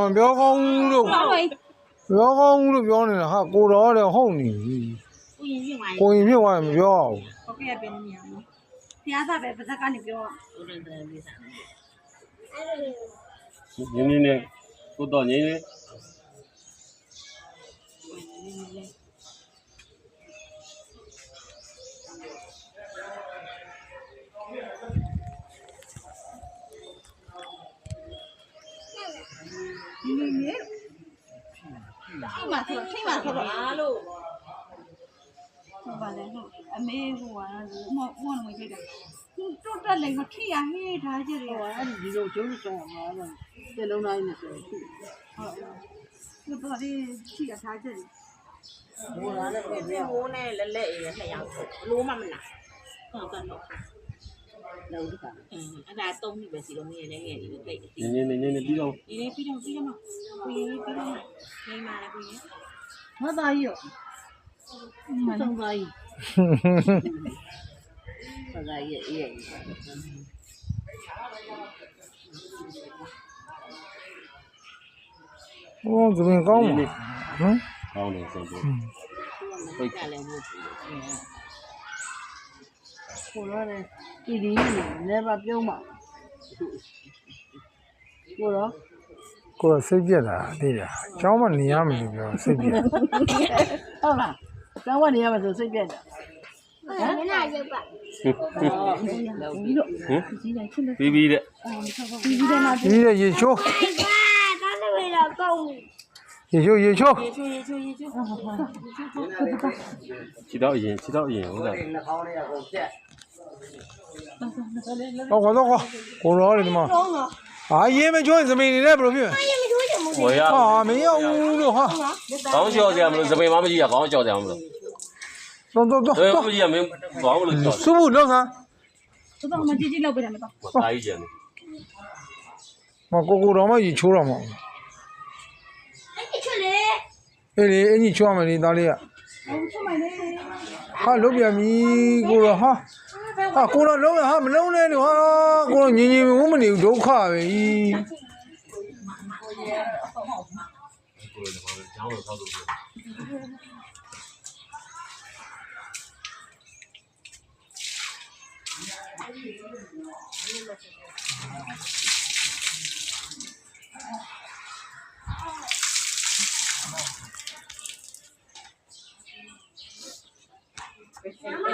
မပြောကောင်းလို့ပြောကောင်းလို့ပြောနေတာဟာကိုတော်လည်းဟုတ်နေပြီကိုရင်ဖြစ်သွားရင်မပြောအောင်ဟုတ်ကဲ့ပဲနေရနော်ဖျားသားပဲပါဇက်ကနေပြောရင်းနေကိုတော်ငင်းနေထိမှဆိုတော့အားလို့ဘာလဲဟုတ်အမေဟိုကမောင်ဝင်ခဲ့တာတွတ်တက်လိုက်မထိရဟေးထားကြတယ်အဲ့ဒီလိုကျုံးကျုံးမှာတော့တလုံးတိုင်းနဲ့ဆိုထိဟုတ်တော်ဒီထိရထားကြတယ်ဟိုလားလည်းမိုးနဲ့လက်လက်ရည်နှစ်ယောက်လို့မှမလားဟုတ်ကတော့လောက်ဒီကအဲ့ဒါသုံးနှစ်ပဲစီတော့ငယ်လည်းငယ်နေပြီတိတ်နေပြီးတော့ပြီးတော့ကိုရင်ပြီးတော့နေမှာလားကိုရင်မသားကြီးရောမဆုံးသားကြီးဘာသာရဲ့အေးဟောသမင်ကောင်းပါနော်ကောင်းတယ်ဆိုတော့ပိတ်ကြလည်းမဟုတ်ဘူးကိုရောလည်းဒီလည်းပါပြုံးပါကိုရောကိုယ်စိတ်ပြက်တာသိတယ်เจ้าမနေရမယ်လို့ပြောစိတ်ပြက်ဟုတ်လားကျောင်းကနေရမှာဆိုစိတ်ပြက်တာမင်းလာရုပ်ပါပြီးတော့ကြီးတိုင်းချင်းပြီးပြီးတဲ့ပြီးတဲ့ရေချိုးတားလည်းတော့ကောင်းရေချိုးခြေတော့အရင်ဟုတ်လားတော့ကိုရောလေဒီမှာဟာရေးမချိုးရင်သမီးနေနဲ့ဘယ်လိုဖြစ်ဝေးရဟာမင်းရောက်လို့ဟာခေါင်းလျှော်စရာမလိုစပင်မကြီးရခေါင်းလျှော်စရာမလိုတော့မကြီးရမင်းခေါင်းမလို့လျှော်စူးဘူးလောက်စမ်းတော့မကြည့်လောက်ပြတယ်မတော့တာကြီးကျန်မကိုတော်မကြီးချိုးတော့မအောင်အေးလေအကြီးချိုးရမယ်လေသားလေးကဟာလုံးပြန်ပြီကိုတော်ဟာကိုတော်လုံးဟာမလုံးနဲ့လို့ဟာကိုတော်ညင်ဝမနေဘူးဒုက္ခပဲကျောင်းတော့သောက်လို့မ